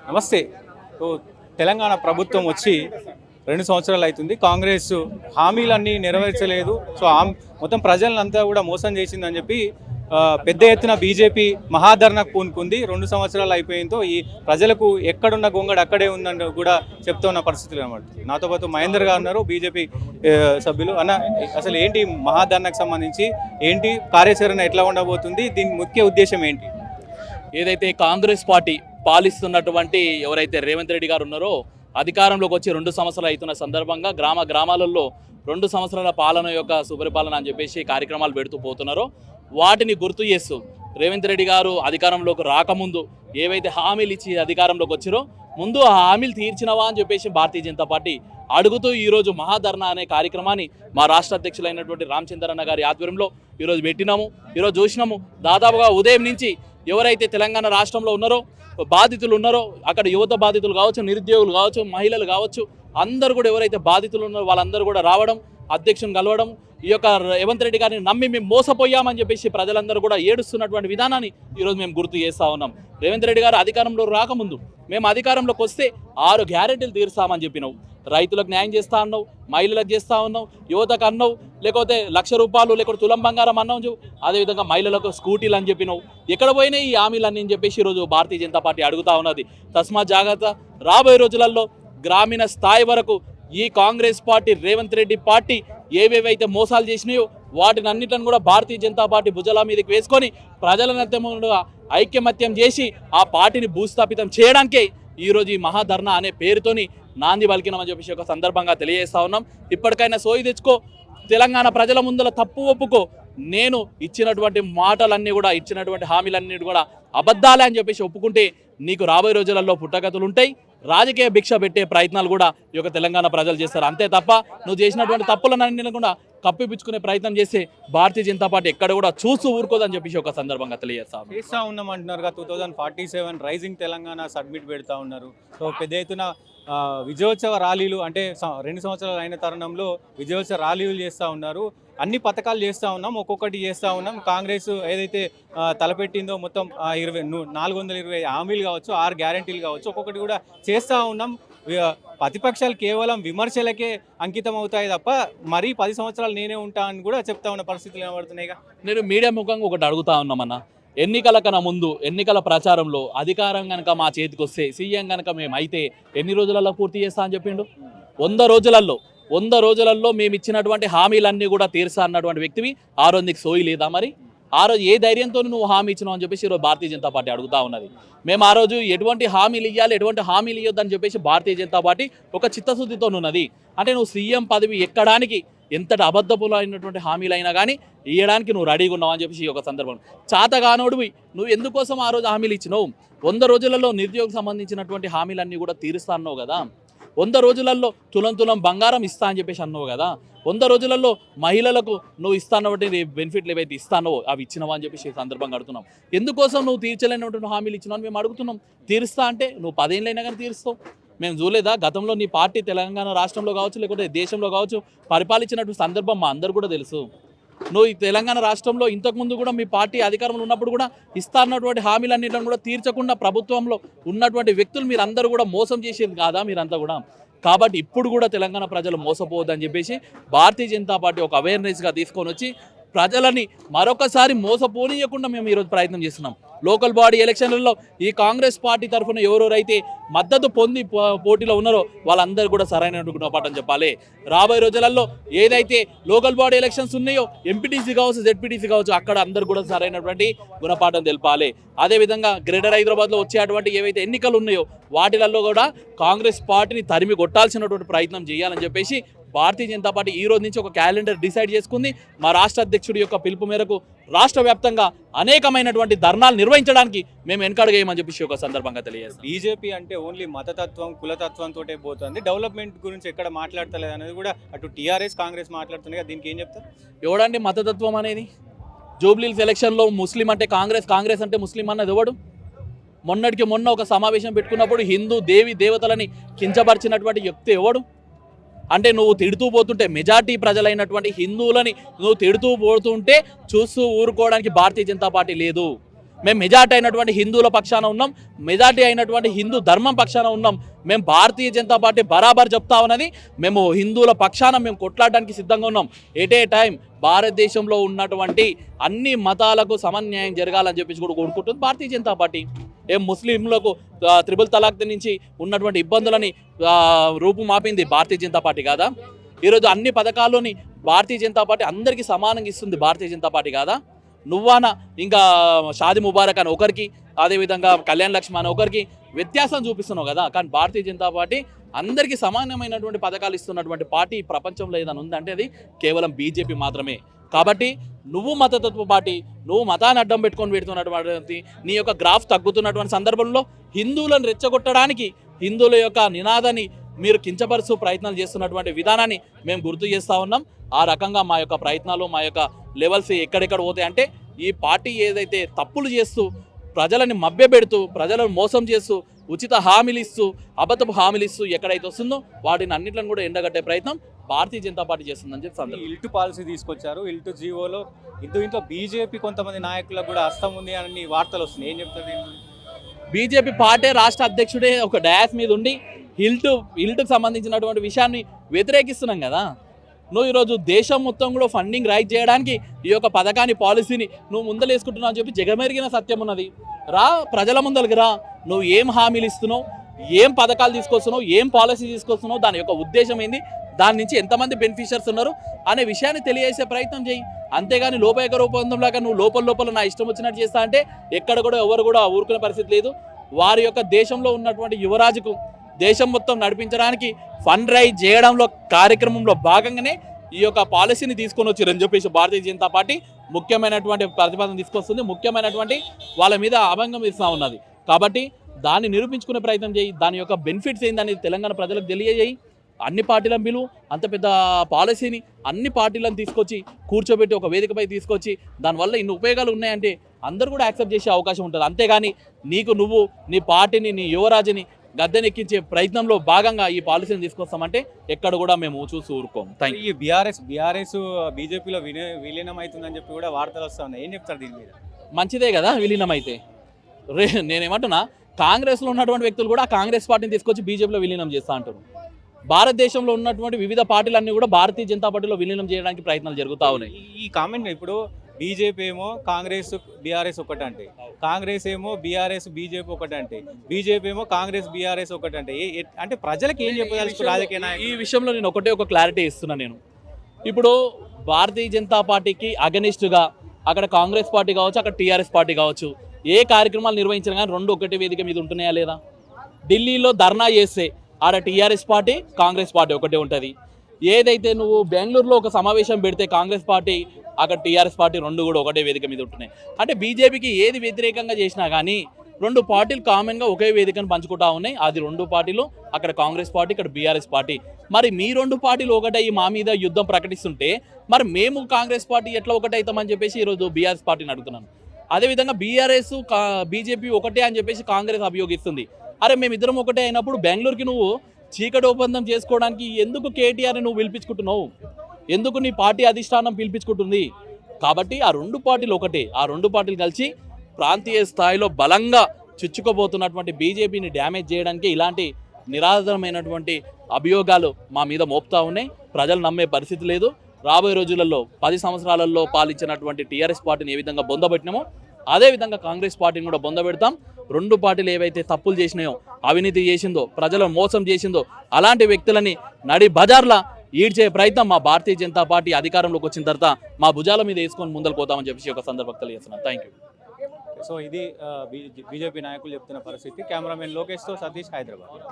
నమస్తే. సో తెలంగాణ ప్రభుత్వం వచ్చి 2 సంవత్సరాలు అవుతుంది. కాంగ్రెస్ హామీలన్నీ నెరవేర్చలేదు. సో మొత్తం ప్రజలంతా కూడా మోసం చేసిందని చెప్పి పెద్ద ఎత్తున బీజేపీ మహాధర్నాకు పూనుకుంది. 2 సంవత్సరాలు అయిపోయిందో ఈ ప్రజలకు ఎక్కడున్న గొంగడు అక్కడే ఉందని కూడా చెప్తున్న పరిస్థితులు అనమాట. నాతో పాటు మహేందర్ గారు ఉన్నారు, బీజేపీ సభ్యులు. అన్న, అసలు ఏంటి మహాధర్నాకు సంబంధించి ఏంటి కార్యాచరణ ఎట్లా ఉండబోతుంది, దీని ముఖ్య ఉద్దేశం ఏంటి? ఏదైతే కాంగ్రెస్ పార్టీ పాలిస్తున్నటువంటి ఎవరైతే రేవంత్ రెడ్డి గారు ఉన్నారో అధికారంలోకి వచ్చి 2 సంవత్సరాలు అవుతున్న సందర్భంగా గ్రామాలలో 2 సంవత్సరాల పాలన యొక్క సుపరిపాలన అని చెప్పేసి కార్యక్రమాలు పెడుతూ పోతున్నారో వాటిని గుర్తు చేస్తూ రేవంత్ రెడ్డి గారు అధికారంలోకి రాకముందు ఏవైతే హామీలు ఇచ్చి అధికారంలోకి వచ్చారో ముందు ఆ హామీలు తీర్చినవా అని చెప్పేసి భారతీయ జనతా పార్టీ అడుగుతూ ఈరోజు మహాధర్నా అనే కార్యక్రమాన్ని మా రాష్ట్ర అధ్యక్షులైనటువంటి రామచంద్రన్న గారి ఆధ్వర్యంలో ఈరోజు పెట్టినాము. ఈరోజు చూసినాము, దాదాపుగా ఉదయం నుంచి ఎవరైతే తెలంగాణ రాష్ట్రంలో ఉన్నారో బాధితులు ఉన్నారో అక్కడ యువత బాధితులు కావచ్చు, నిరుద్యోగులు కావచ్చు, మహిళలు కావచ్చు, అందరూ కూడా ఎవరైతే బాధితులు ఉన్నారో వాళ్ళందరూ కూడా రావడం, అధ్యక్షుని కలవడం, ఈ యొక్క రేవంత్ రెడ్డి గారిని నమ్మి మేము మోసపోయామని చెప్పేసి ప్రజలందరూ కూడా ఏడుస్తున్నటువంటి విధానాన్ని ఈరోజు మేము గుర్తు చేస్తూ ఉన్నాం. రేవంత్ రెడ్డి గారు అధికారంలో రాకముందు మేము అధికారంలోకి వస్తే 6 గ్యారెంటీలు తీరుస్తామని చెప్పినావు. రైతులకు న్యాయం చేస్తా అన్నావు, మహిళలకు చేస్తూ ఉన్నావు, యువతకు అన్నావు, లేకపోతే ₹1,00,000 లేకపోతే తులం బంగారం అన్నావు, అదేవిధంగా మహిళలకు స్కూటీలు అని చెప్పినావు. ఎక్కడ పోయినాయి ఈ హామీలన్నీ అని చెప్పేసి ఈరోజు భారతీయ జనతా పార్టీ అడుగుతూ ఉన్నది. తస్మాత్ జాగ్రత్త, రాబోయే రోజులలో గ్రామీణ స్థాయి వరకు ఈ కాంగ్రెస్ పార్టీ రేవంత్ రెడ్డి పార్టీ ఏవేవైతే మోసాలు చేసినాయో వాటిని అన్నిటిని కూడా భారతీయ జనతా పార్టీ భుజాల మీదకి వేసుకొని ప్రజలను ఐక్యమత్యం చేసి ఆ పార్టీని భూస్థాపితం చేయడానికే ఈరోజు ఈ మహాధర్నా అనే పేరుతోని నాంది పలికినామని చెప్పేసి ఒక సందర్భంగా తెలియజేస్తా ఉన్నాం. ఇప్పటికైనా సోయి తెచ్చుకో, తెలంగాణ ప్రజల ముందర తప్పు ఒప్పుకో. నేను ఇచ్చినటువంటి మాటలన్నీ కూడా, ఇచ్చినటువంటి హామీలన్నీ కూడా అబద్ధాలే అని చెప్పేసి ఒప్పుకుంటే నీకు రాబోయే రోజులలో పుట్టగతులు ఉంటాయి. రాజకీయ భిక్ష పెట్టే ప్రయత్నాలు కూడా ఈ యొక్క తెలంగాణ ప్రజలు చేస్తారు. అంతే తప్ప నువ్వు చేసినటువంటి తప్పులన్నీ కూడా కప్పిపుచ్చుకునే ప్రయత్నం చేస్తే భారతీయ జనతా పార్టీ ఎక్కడ కూడా చూస్తూ ఊరుకోదని చెప్పేసి ఒక సందర్భంగా చేస్తా ఉన్నామంటున్నారు. 2047 రైజింగ్ తెలంగాణ సబ్మిట్ పెడతా ఉన్నారు. సో పెద్ద ఎత్తున విజయోత్సవ ర్యాలీలు, అంటే 2 సంవత్సరాలు అయిన తరుణంలో విజయోత్సవ ర్యాలీలు చేస్తూ ఉన్నారు. అన్ని పథకాలు చేస్తూ ఉన్నాం, ఒక్కొక్కటి చేస్తూ ఉన్నాం. కాంగ్రెస్ ఏదైతే తలపెట్టిందో మొత్తం 420 హామీలు కావచ్చు, 6 గ్యారెంటీలు కావచ్చు, ఒక్కొక్కటి కూడా చేస్తూ ఉన్నాం. ప్రతిపక్షాలు కేవలం విమర్శలకే అంకితం అవుతాయి తప్ప మరీ 10 సంవత్సరాలు నేనే ఉంటా అని కూడా చెప్తా ఉన్న పరిస్థితులు కనబడుతున్నాయిగా. నేను మీడియా ముఖంగా ఒకటి అడుగుతా ఉన్నామన్న, ఎన్నికల కన్నా ముందు ఎన్నికల ప్రచారంలో అధికారం కనుక మా చేతికి వస్తే, సీఎం కనుక మేము అయితే ఎన్ని రోజులలో పూర్తి చేస్తా అని చెప్పిండు? 100 రోజులలో మేము ఇచ్చినటువంటి హామీలన్నీ కూడా తీర్చా అన్నటువంటి వ్యక్తివి ఆ రోజు నీకు సోయి లేదా? మరి ఆ రోజు ఏ ధైర్యంతో నువ్వు హామీ ఇచ్చినావు అని చెప్పేసి ఈరోజు భారతీయ జనతా పార్టీ అడుగుతా ఉన్నది. మేము ఆ రోజు ఎటువంటి హామీలు ఇవ్వాలి, ఎటువంటి హామీలు ఇవ్వద్దని చెప్పేసి భారతీయ జనతా పార్టీ ఒక చిత్తశుద్ధితో ఉన్నది. అంటే నువ్వు సీఎం పదవి ఎక్కడానికి ఎంతటి అబద్ధపులు అయినటువంటి హామీలు అయినా కానీ ఇవ్వడానికి నువ్వు రెడీగా ఉన్నావు అని చెప్పేసి ఒక సందర్భం. చాతగానోడివి నువ్వు ఎందుకోసం ఆ రోజు హామీలు ఇచ్చినావు? 100 రోజులలో నిరుద్యోగం సంబంధించినటువంటి హామీలన్నీ కూడా తీరుస్తా అన్నావు కదా. 100 రోజులలో తులం బంగారం ఇస్తా అని చెప్పేసి అన్నావు కదా. 100 రోజులలో మహిళలకు నువ్వు ఇస్తానటువంటి బెనిఫిట్లు ఏవైతే ఇస్తానో అవి ఇచ్చినావా అని చెప్పేసి సందర్భంగా అడుగుతున్నాం. ఎందుకోసం నువ్వు తీర్చలేనటువంటి హామీలు ఇచ్చినావు మేము అడుగుతున్నాం. తీరుస్తా అంటే నువ్వు 10 ఏళ్ళైనా కానీ తీరుస్తావు. మేము చూడలేదా? గతంలో నీ పార్టీ తెలంగాణ రాష్ట్రంలో కావచ్చు, లేకపోతే దేశంలో కావచ్చు పరిపాలించినటువంటి సందర్భం మా అందరు కూడా తెలుసు. నువ్వు ఈ తెలంగాణ రాష్ట్రంలో ఇంతకుముందు కూడా మీ పార్టీ అధికారంలో ఉన్నప్పుడు కూడా ఇస్తా అన్నటువంటి హామీలన్నింటిని కూడా తీర్చకుండా ప్రభుత్వంలో ఉన్నటువంటి వ్యక్తులు మీరందరూ కూడా మోసం చేసేది కాదా మీరంతా కూడా? కాబట్టి ఇప్పుడు కూడా తెలంగాణ ప్రజలు మోసపోవద్దని చెప్పేసి భారతీయ జనతా పార్టీ ఒక అవేర్నెస్గా తీసుకొని వచ్చి ప్రజలని మరొకసారి మోసపోనీయకుండా మేము ఈరోజు ప్రయత్నం చేస్తున్నాం. లోకల్ బాడీ ఎలక్షన్లలో ఈ కాంగ్రెస్ పార్టీ తరఫున ఎవరెవరైతే మద్దతు పొంది పోటీలో ఉన్నారో వాళ్ళందరూ కూడా సరైన గుణపాఠం చెప్పాలి. రాబోయే రోజులలో ఏదైతే లోకల్ బాడీ ఎలక్షన్స్ ఉన్నాయో, ఎంపీటీసీ కావచ్చు, జెడ్పీటీసీ కావచ్చు, అక్కడ అందరూ కూడా సరైనటువంటి గుణపాఠం తెలపాలి. అదేవిధంగా గ్రేటర్ హైదరాబాద్లో వచ్చేటువంటి ఏవైతే ఎన్నికలు ఉన్నాయో వాటిలలో కూడా కాంగ్రెస్ పార్టీని తరిమి కొట్టాల్సినటువంటి ప్రయత్నం చేయాలని చెప్పేసి భారతీయ జనతా పార్టీ ఈ రోజు నుంచి ఒక క్యాలెండర్ డిసైడ్ చేసుకుంది. మా రాష్ట్ర అధ్యక్షుడి యొక్క పిలుపు మేరకు రాష్ట్ర వ్యాప్తంగా అనేకమైనటువంటి ధర్నాలు నిర్వహించడానికి మేము వెనకడుగేయమని చెప్పేసి ఒక సందర్భంగా తెలియజేస్తాం. బీజేపీ అంటే ఓన్లీ మతతత్వం, కులతత్వంతో పోతుంది, డెవలప్మెంట్ గురించి ఎక్కడ మాట్లాడతలేదు అనేది కూడా అటు టీఆర్ఎస్ కాంగ్రెస్ మాట్లాడుతున్నాయి. దీనికి ఏం చెప్తారు? ఎవడండి మతతత్వం అనేది? జూబ్లీహిల్స్ ఎలక్షన్లో ముస్లిం అంటే కాంగ్రెస్ అంటే ముస్లిం అన్నది ఎవడు? మొన్నటికి మొన్న ఒక సమావేశం పెట్టుకున్నప్పుడు హిందూ దేవి దేవతలని కించపరిచినటువంటి వ్యక్తి ఎవడు? అంటే నువ్వు తిడుతూ పోతుంటే, మెజార్టీ ప్రజలైనటువంటి హిందువులని నువ్వు తిడుతూ పోతుంటే చూస్తూ ఊరుకోవడానికి భారతీయ జనతా పార్టీ లేదు. మేము మెజార్టీ అయినటువంటి హిందువుల పక్షాన ఉన్నాం, మెజార్టీ అయినటువంటి హిందూ ధర్మం పక్షాన ఉన్నాం. మేము భారతీయ జనతా పార్టీ బరాబర్ చెప్తా ఉన్నది, మేము హిందువుల పక్షాన మేము కొట్లాడడానికి సిద్ధంగా ఉన్నాం. ఎట్ ఏ టైం భారతదేశంలో ఉన్నటువంటి అన్ని మతాలకు సమన్యాయం జరగాలని చెప్పేసి కూడా కోరుకుంటుంది భారతీయ జనతా పార్టీ. ఏం ముస్లింలకు త్రిబుల్ తలాక్ నుంచి ఉన్నటువంటి ఇబ్బందులని రూపుమాపింది భారతీయ జనతా పార్టీ కాదా? ఈరోజు అన్ని పథకాల్లోని భారతీయ జనతా పార్టీ అందరికీ సమానంగా ఇస్తుంది భారతీయ జనతా పార్టీ కాదా? నువ్వానా ఇంకా షాది ముబారక్ అని ఒకరికి, అదేవిధంగా కళ్యాణ్ లక్ష్మి అని ఒకరికి వ్యత్యాసం చూపిస్తున్నావు కదా. కానీ భారతీయ జనతా పార్టీ అందరికీ సమానమైనటువంటి పథకాలు ఇస్తున్నటువంటి పార్టీ ప్రపంచంలో ఏదైనా ఉందంటే అది కేవలం బీజేపీ మాత్రమే. కాబట్టి నువ్వు మతతత్వ పార్టీ, నువ్వు మతాన్ని అడ్డం పెట్టుకొని పెడుతున్నటువంటి నీ యొక్క గ్రాఫ్ తగ్గుతున్నటువంటి సందర్భంలో హిందువులను రెచ్చగొట్టడానికి, హిందువుల యొక్క నినాదాన్ని మీరు కించపరుస్తూ ప్రయత్నాలు చేస్తున్నటువంటి విధానాన్ని మేము గుర్తు చేస్తూ ఉన్నాం. ఆ రకంగా మా యొక్క ప్రయత్నాలు, మా యొక్క లెవెల్స్ ఎక్కడెక్కడ పోతాయంటే ఈ పార్టీ ఏదైతే తప్పులు చేస్తూ ప్రజలని మభ్యపెడుతూ ప్రజలను మోసం చేస్తూ ఉచిత హామీలు ఇస్తూ అబద్ధపు హామీలు ఇస్తూ ఎక్కడైతే వస్తుందో వాటిని అన్నింటిని కూడా ఎండగట్టే ప్రయత్నం భారతీయ జనతా పార్టీ చేస్తుందని చెప్పి ఇల్టు పాలసీ తీసుకొచ్చారు. ఇల్టు జీవోలో ఇంట్లో బీజేపీ కొంతమంది నాయకులకు కూడా హస్తం ఉంది అని వార్తలు వస్తున్నాయి. ఏం చెప్తారు? బీజేపీ పార్టీ రాష్ట్ర అధ్యక్షుడే ఒక డయాస్ మీద ఉండి ఇల్టుకు సంబంధించినటువంటి విషయాన్ని వ్యతిరేకిస్తున్నాం కదా. నువ్వు ఈరోజు దేశం మొత్తం కూడా ఫండింగ్ రైజ్ చేయడానికి ఈ యొక్క పథకాన్ని, పాలసీని నువ్వు ముందలేసుకుంటున్నావు అని చెప్పి జగమెరిగిన సత్యం ఉన్నది. రా, ప్రజల ముందరికి రా, నువ్వు ఏం హామీలు ఇస్తున్నావు, ఏం పథకాలు తీసుకొస్తున్నావు, ఏం పాలసీ తీసుకొస్తున్నావు, దాని యొక్క ఉద్దేశం ఏంది, దాని నుంచి ఎంతమంది బెనిఫిషియర్స్ ఉన్నారు అనే విషయాన్ని తెలియజేసే ప్రయత్నం చేయి. అంతేగాని లోపేక రూపంలాగా నువ్వు లోపల నా ఇష్టం వచ్చినట్టు చేస్తా అంటే ఎక్కడ కూడా ఎవరు కూడా ఊరుకునే పరిస్థితి లేదు. వారి యొక్క దేశంలో ఉన్నటువంటి యువరాజుకు దేశం మొత్తం నడిపించడానికి ఫండ్ రైజ్ చేయడంలో కార్యక్రమంలో భాగంగానే ఈ యొక్క పాలసీని తీసుకొని వచ్చారని చెప్పేసి భారతీయ జనతా పార్టీ ముఖ్యమైనటువంటి ప్రతిపాదన తీసుకొస్తుంది. ముఖ్యమైనటువంటి వాళ్ళ మీద అభంగం ఇస్తూ ఉన్నది. కాబట్టి దాన్ని నిరూపించుకునే ప్రయత్నం చేయి. దాని యొక్క బెనిఫిట్స్ ఏందని తెలంగాణ ప్రజలకు తెలియజేయి. అన్ని పార్టీలను పిలువు, అంత పెద్ద పాలసీని అన్ని పార్టీలను తీసుకొచ్చి కూర్చోబెట్టి ఒక వేదికపై తీసుకొచ్చి దానివల్ల ఇన్ని ఉపయోగాలు ఉన్నాయంటే అందరూ కూడా యాక్సెప్ట్ చేసే అవకాశం ఉంటుంది. అంతేగాని నువ్వు నీ పార్టీని, నీ యువరాజుని గద్దెనెక్కించే ప్రయత్నంలో భాగంగా ఈ పాలసీని తీసుకొస్తామంటే ఎక్కడ కూడా మేము చూసి ఊరుకోం. ఈ బీఆర్ఎస్ బీజేపీలో విలీనం అవుతుందని చెప్పి కూడా వార్తలు వస్తూ ఉన్నాయి. ఏం చెప్తారు దీని మీద? మంచిదే కదా విలీనం అయితే. నేనేమంటున్నా, కాంగ్రెస్లో ఉన్నటువంటి వ్యక్తులు కూడా కాంగ్రెస్ పార్టీని తీసుకొచ్చి బీజేపీలో విలీనం చేస్తా అంటారు. భారతదేశంలో ఉన్నటువంటి వివిధ పార్టీలన్నీ కూడా భారతీయ జనతా పార్టీలో విలీనం చేయడానికి ప్రయత్నాలు జరుగుతూ ఉన్నాయి. ఈ కామెంట్ ఇప్పుడు బీజేపీ ఏమో కాంగ్రెస్ బీఆర్ఎస్ ఒకటంటే, కాంగ్రెస్ ఏమో బీఆర్ఎస్ బీజేపీ ఒకటంటే, బీజేపీ ఏమో కాంగ్రెస్ బీఆర్ఎస్ ఒకటంటే, అంటే ప్రజలకు ఏం చెప్పదలుచుకో రాజకీయ ఈ విషయంలో నేను ఒక క్లారిటీ ఇస్తున్నా. నేను ఇప్పుడు భారతీయ జనతా పార్టీకి అగనిస్ట్గా అక్కడ కాంగ్రెస్ పార్టీ కావచ్చు, అక్కడ టీఆర్ఎస్ పార్టీ కావచ్చు, ఏ కార్యక్రమాలు నిర్వహించినా కానీ రెండు ఒకటి వేదిక మీద ఉంటున్నాయా లేదా? ఢిల్లీలో ధర్నా చేస్తే ఆడ టీఆర్ఎస్ పార్టీ, కాంగ్రెస్ పార్టీ ఒకటే ఉంటుంది. ఏదైతే నువ్వు బెంగళూరులో ఒక సమావేశం పెడితే కాంగ్రెస్ పార్టీ, అక్కడ టీఆర్ఎస్ పార్టీ రెండు కూడా ఒకటే వేదిక మీద ఉంటున్నాయి. అంటే బీజేపీకి ఏది వ్యతిరేకంగా చేసినా కానీ రెండు పార్టీలు కామన్గా ఒకే వేదికను పంచుకుంటా ఉన్నాయి. అది రెండు పార్టీలు, అక్కడ కాంగ్రెస్ పార్టీ, ఇక్కడ బీఆర్ఎస్ పార్టీ. మరి మీ రెండు పార్టీలు ఒకటే మా మీద యుద్ధం ప్రకటిస్తుంటే మరి మేము కాంగ్రెస్ పార్టీ ఎట్లా ఒకటైతామని చెప్పేసి ఈరోజు బీఆర్ఎస్ పార్టీని అడుగుతున్నాను. అదేవిధంగా బీఆర్ఎస్ బీజేపీ ఒకటే అని చెప్పేసి కాంగ్రెస్ అభియోగిస్తుంది. అరే మేమిద్దరం ఒకటే అయినప్పుడు బెంగళూరుకి నువ్వు చీకటి ఒప్పందం చేసుకోవడానికి ఎందుకు కేటీఆర్ని నువ్వు పిలిపించుకుంటున్నావు? ఎందుకు నీ పార్టీ అధిష్టానం పిలిపించుకుంటుంది? కాబట్టి ఆ రెండు పార్టీలు ఒకటే. ఆ రెండు పార్టీలు కలిసి ప్రాంతీయ స్థాయిలో బలంగా చుచ్చుకోబోతున్నటువంటి బీజేపీని డ్యామేజ్ చేయడానికి ఇలాంటి నిరాధారమైనటువంటి అభియోగాలు మా మీద మోపుతా ఉన్నాయి. ప్రజలు నమ్మే పరిస్థితి లేదు. రాబోయే రోజులలో 10 సంవత్సరాలలో పాలించినటువంటి టీఆర్ఎస్ పార్టీని ఏ విధంగా బొందబెట్టినామో అదేవిధంగా కాంగ్రెస్ పార్టీని కూడా బొందబెడతాం. రెండు పార్టీలు ఏవైతే తప్పులు చేసినాయో, అవినీతి చేసిందో, ప్రజలను మోసం చేసిందో అలాంటి వ్యక్తులని నడి బజార్లా ఈడ్చే ప్రయత్నం మా భారతీయ జనతా పార్టీ అధికారంలోకి వచ్చిన తర్వాత మా భుజాల మీద వేసుకొని ముందరకు పోతామని చెప్పేసి ఒక సందర్భంగా తెలియజేస్తున్నాను. Thank you. సో ఇది బీజేపీ నాయకులు చెప్తున్న పరిస్థితి. కెమెరామెన్ లోకేష్తో సతీష్, హైదరాబాద్.